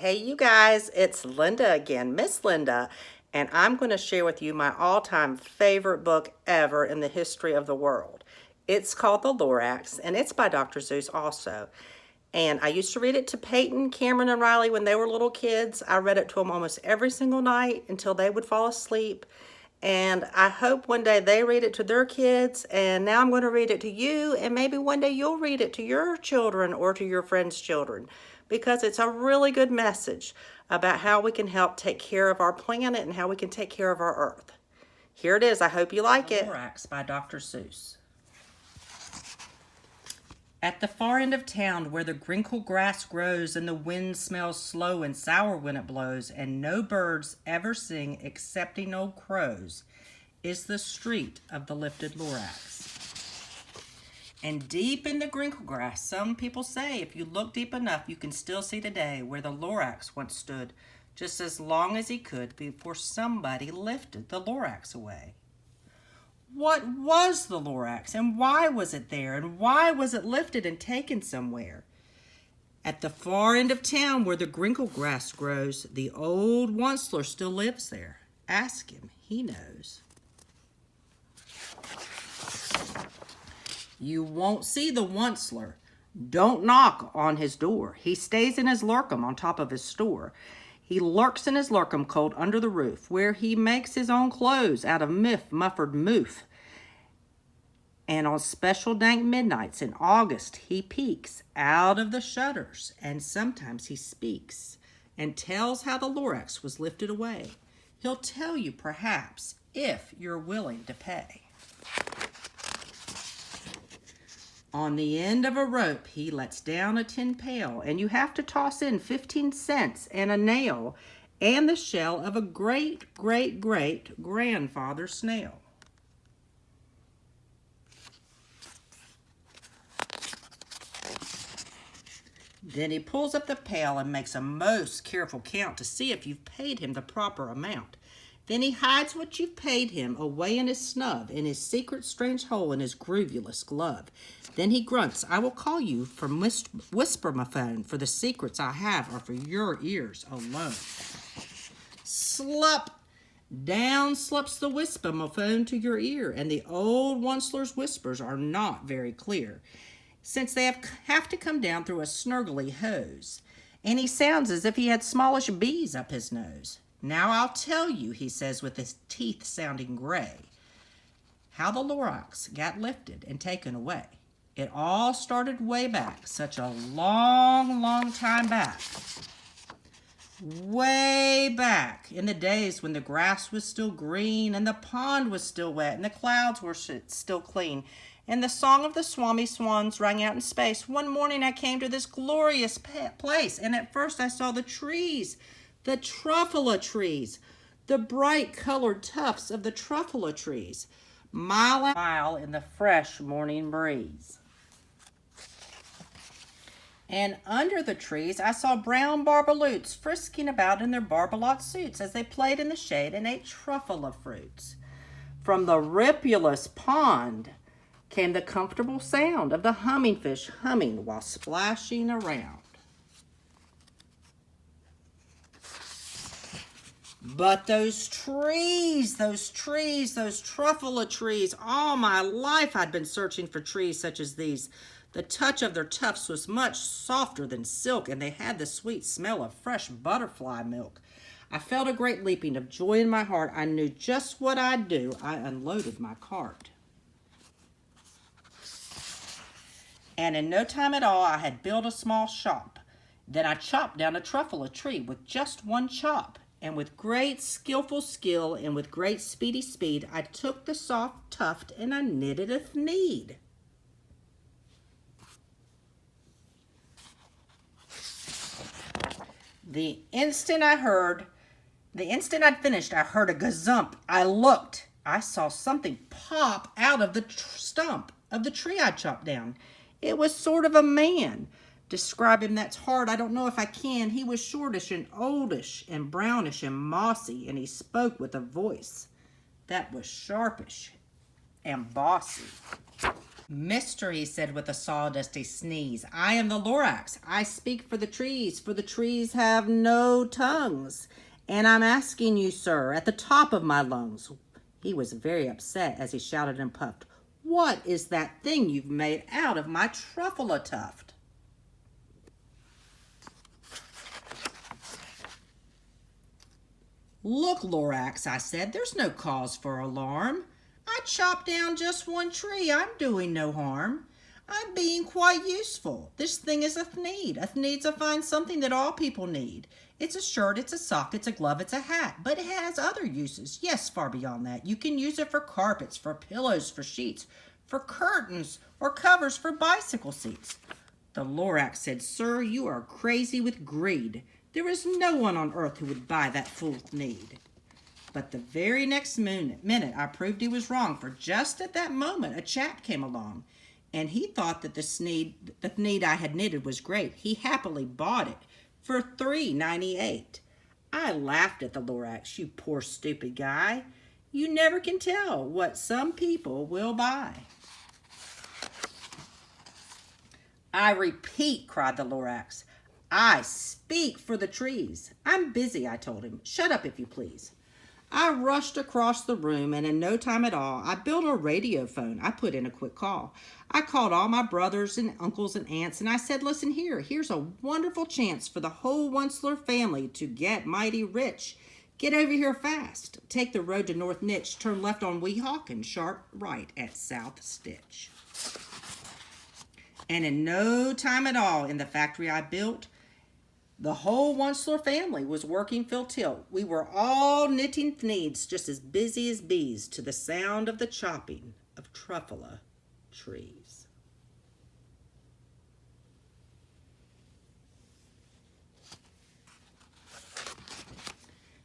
Hey you guys, it's Linda again, Miss Linda, and I'm going to share with you my all-time favorite book ever in the history of the world. It's called The Lorax, and it's by Dr. Seuss also. And I used to read it to Peyton, Cameron, and Riley when they were little kids. I read it to them almost every single night until they would fall asleep. And I hope one day they read it to their kids, and now I'm going to read it to you, and maybe one day you'll read it to your children or to your friends' children, because it's a really good message about how we can help take care of our planet and how we can take care of our earth. Here it is. I hope you like it. Lorax by Dr. Seuss. At the far end of town, where the grinkle grass grows and the wind smells slow and sour when it blows, and no birds ever sing excepting old crows, is the street of the lifted Lorax. And deep in the grinkle grass, some people say, if you look deep enough, you can still see today where the Lorax once stood, just as long as he could before somebody lifted the Lorax away. What was the Lorax, and why was it there, and why was it lifted and taken somewhere? At the far end of town where the grinkle grass grows, the old Onceler still lives there. Ask him, he knows. You won't see the Onceler. Don't knock on his door. He stays in his lurkum on top of his store. He lurks in his lurkum cold under the roof, where he makes his own clothes out of muffered moof. And on special dank midnights in August, he peeks out of the shutters, and sometimes he speaks and tells how the Lorax was lifted away. He'll tell you, perhaps, if you're willing to pay. On the end of a rope, he lets down a tin pail, and you have to toss in 15 cents and a nail and the shell of a great-great-great-grandfather snail. Then he pulls up the pail and makes a most careful count to see if you've paid him the proper amount. Then he hides what you've paid him away in his snub, in his secret strange hole in his groovulous glove. Then he grunts, I will call you from whisper-my-phone, for the secrets I have are for your ears alone. Slup! Down slups the whisper-my-phone to your ear, and the old Onceler's whispers are not very clear, since they have to come down through a snurgly hose, and he sounds as if he had smallish bees up his nose. Now I'll tell you, he says with his teeth sounding gray, how the Lorax got lifted and taken away. It all started way back, such a long, long time back. Way back in the days when the grass was still green and the pond was still wet and the clouds were still clean and the song of the Swami swans rang out in space. One morning I came to this glorious place, and at first I saw the trees, the truffula trees, the bright colored tufts of the truffula trees, mile after mile in the fresh morning breeze. And under the trees I saw brown barbaloots frisking about in their barbalot suits as they played in the shade and ate truffula fruits. From the ripulous pond came the comfortable sound of the hummingfish humming while splashing around. But those trees, those truffula trees, all my life I'd been searching for trees such as these. The touch of their tufts was much softer than silk, and they had the sweet smell of fresh butterfly milk. I felt a great leaping of joy in my heart. I knew just what I'd do. I unloaded my cart. And in no time at all, I had built a small shop. Then I chopped down a truffula tree with just one chop. And with great skillful skill and with great speedy speed, I took the soft tuft and I knitted a need. The instant I'd finished, I heard a gazump. I looked. I saw something pop out of the stump of the tree I chopped down. It was sort of a man. Describe him, that's hard. I don't know if I can. He was shortish and oldish and brownish and mossy, and he spoke with a voice that was sharpish and bossy. Mister, he said with a sawdusty sneeze, I am the Lorax. I speak for the trees have no tongues. And I'm asking you, sir, at the top of my lungs. He was very upset as he shouted and puffed, what is that thing you've made out of my truffle tuft? Look, Lorax, I said, there's no cause for alarm. I chopped down just one tree. I'm doing no harm. I'm being quite useful. This thing is a thneed. A thneed's a fine something that all people need. It's a shirt, it's a sock, it's a glove, it's a hat, but it has other uses. Yes, far beyond that. You can use it for carpets, for pillows, for sheets, for curtains, or covers for bicycle seats. The Lorax said, sir, you are crazy with greed. There is no one on earth who would buy that fool thneed. But the very next minute, I proved he was wrong, for just at that moment, a chap came along, and he thought that the thneed I had knitted was great. He happily bought it for $3.98. I laughed at the Lorax. You poor stupid guy. You never can tell what some people will buy. I repeat, cried the Lorax, I speak for the trees. I'm busy, I told him. Shut up, if you please. I rushed across the room, and in no time at all, I built a radio phone. I put in a quick call. I called all my brothers and uncles and aunts, and I said, listen here, here's a wonderful chance for the whole Onceler family to get mighty rich. Get over here fast. Take the road to North Nitch, turn left on Weehawk, and sharp right at South Stitch. And in no time at all, in the factory I built, the whole Onceler family was working full tilt. We were all knitting thneeds, just as busy as bees, to the sound of the chopping of truffle trees.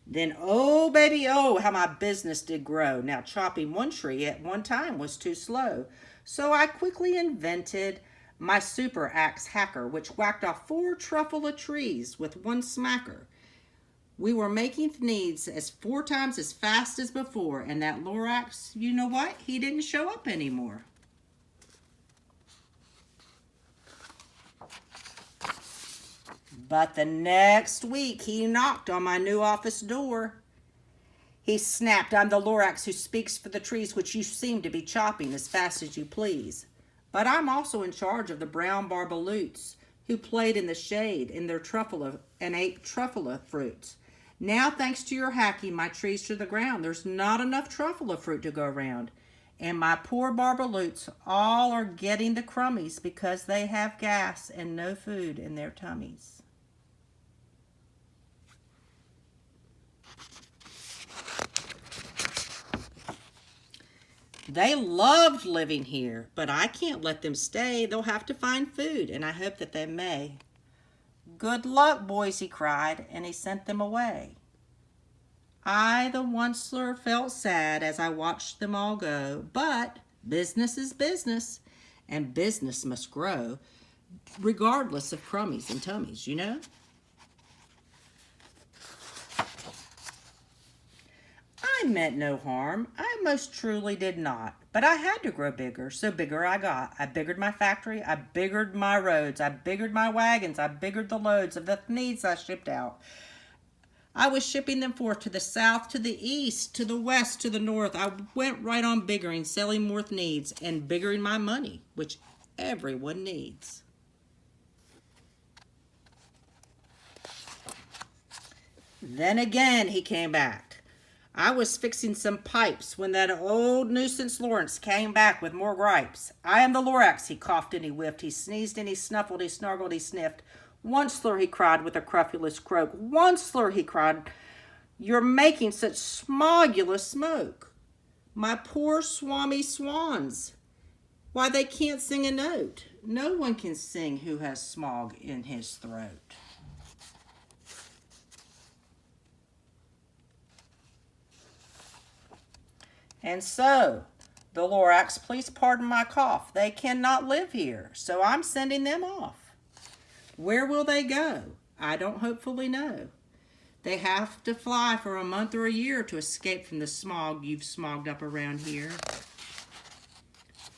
Then, oh, baby, oh, how my business did grow. Now, chopping one tree at one time was too slow. So I quickly invented my super axe hacker, which whacked off 4 truffle trees with one smacker. We were making thneeds 4 times as fast as before, and that Lorax, you know what? He didn't show up anymore. But the next week, he knocked on my new office door. He snapped, I'm the Lorax who speaks for the trees which you seem to be chopping as fast as you please. But I'm also in charge of the brown barbaloots who played in the shade in their truffle and ate truffle fruits. Now, thanks to your hacking my trees to the ground, there's not enough truffle fruit to go around. And my poor barbaloots all are getting the crummies because they have gas and no food in their tummies. They loved living here, but I can't let them stay. They'll have to find food, and I hope that they may. Good luck, boys, he cried, and he sent them away. I, the Onceler, felt sad as I watched them all go, but business is business, and business must grow, regardless of crummies and tummies, you know? I meant no harm. I most truly did not. But I had to grow bigger, so bigger I got. I biggered my factory, I biggered my roads, I biggered my wagons, I biggered the loads of the thneeds I shipped out. I was shipping them forth to the south, to the east, to the west, to the north. I went right on biggering, selling more thneeds, and biggering my money, which everyone needs. Then again he came back. I was fixing some pipes when that old nuisance Lawrence came back with more gripes. I am the Lorax, he coughed and he whiffed. He sneezed and he snuffled, he snargled, he sniffed. Onceler, he cried with a crofulous croak. Onceler, he cried, you're making such smogulous smoke. My poor swami swans. Why, they can't sing a note. No one can sing who has smog in his throat. And so, the Lorax, please pardon my cough. They cannot live here, so I'm sending them off. Where will they go? I don't hopefully know. They have to fly for a month or a year to escape from the smog you've smogged up around here.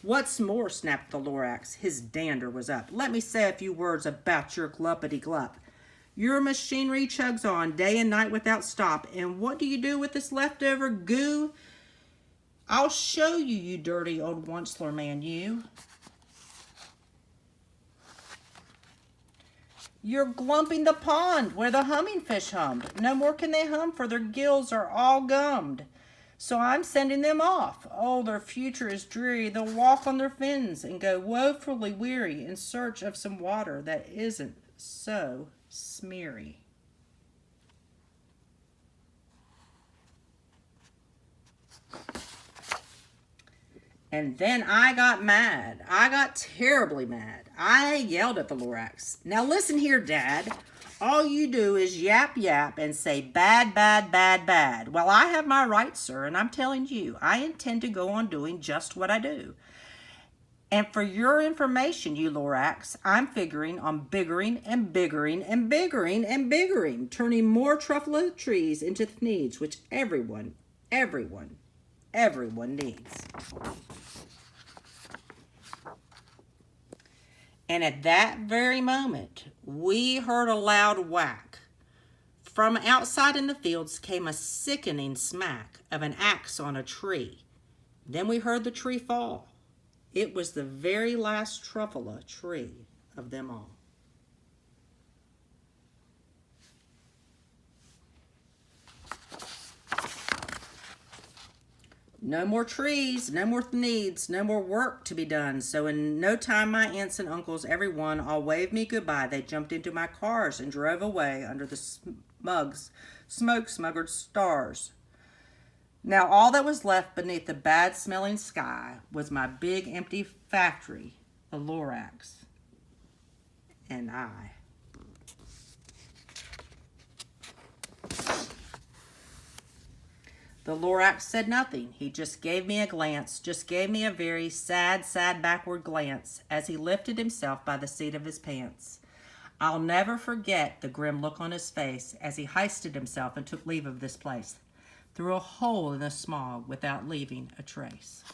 What's more, snapped the Lorax. His dander was up. Let me say a few words about your gluppity-glup. Your machinery chugs on day and night without stop, and what do you do with this leftover goo? I'll show you, you dirty old onceler man, you. You're glumping the pond where the humming fish hummed. No more can they hum, for their gills are all gummed. So I'm sending them off. Oh, their future is dreary. They'll walk on their fins and go woefully weary in search of some water that isn't so smeary. And then I got mad. I got terribly mad. I yelled at the Lorax. Now listen here, Dad. All you do is yap yap and say bad, bad, bad, bad. Well, I have my rights, sir, and I'm telling you, I intend to go on doing just what I do. And for your information, you Lorax, I'm figuring on biggering and biggering and biggering and biggering, turning more truffle trees into needs, which everyone needs. And at that very moment, we heard a loud whack. From outside in the fields came a sickening smack of an axe on a tree. Then we heard the tree fall. It was the very last truffle tree of them all. No more trees, no more needs, no more work to be done. So in no time, my aunts and uncles, everyone, all waved me goodbye. They jumped into my cars and drove away under the smoke-smuggered stars. Now all that was left beneath the bad-smelling sky was my big empty factory, the Lorax, and I. The Lorax said nothing. He just gave me a glance, just gave me a very sad, sad backward glance as he lifted himself by the seat of his pants. I'll never forget the grim look on his face as he hoisted himself and took leave of this place, through a hole in the smog without leaving a trace.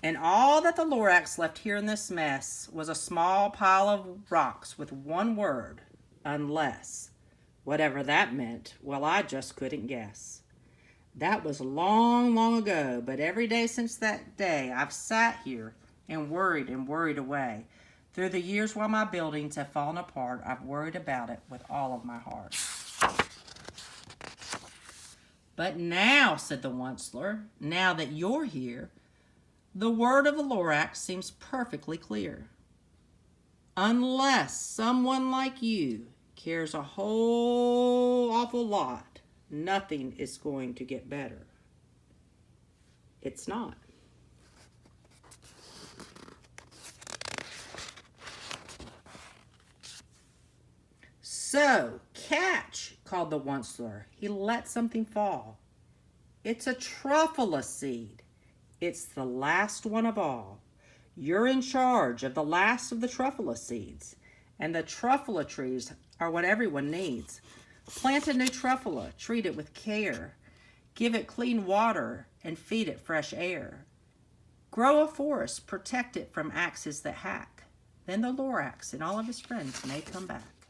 And all that the Lorax left here in this mess was a small pile of rocks with one word, unless. Whatever that meant, well, I just couldn't guess. That was long, long ago, but every day since that day, I've sat here and worried away. Through the years while my buildings have fallen apart, I've worried about it with all of my heart. But now, said the Onceler, now that you're here, the word of the Lorax seems perfectly clear. Unless someone like you cares a whole awful lot, nothing is going to get better. It's not. So, catch, called the Onceler. He let something fall. It's a truffle seed. It's the last one of all. You're in charge of the last of the truffle seeds, and the truffle trees are what everyone needs. Plant a new truffle, treat it with care, give it clean water, and feed it fresh air. Grow a forest, protect it from axes that hack. Then the Lorax and all of his friends may come back.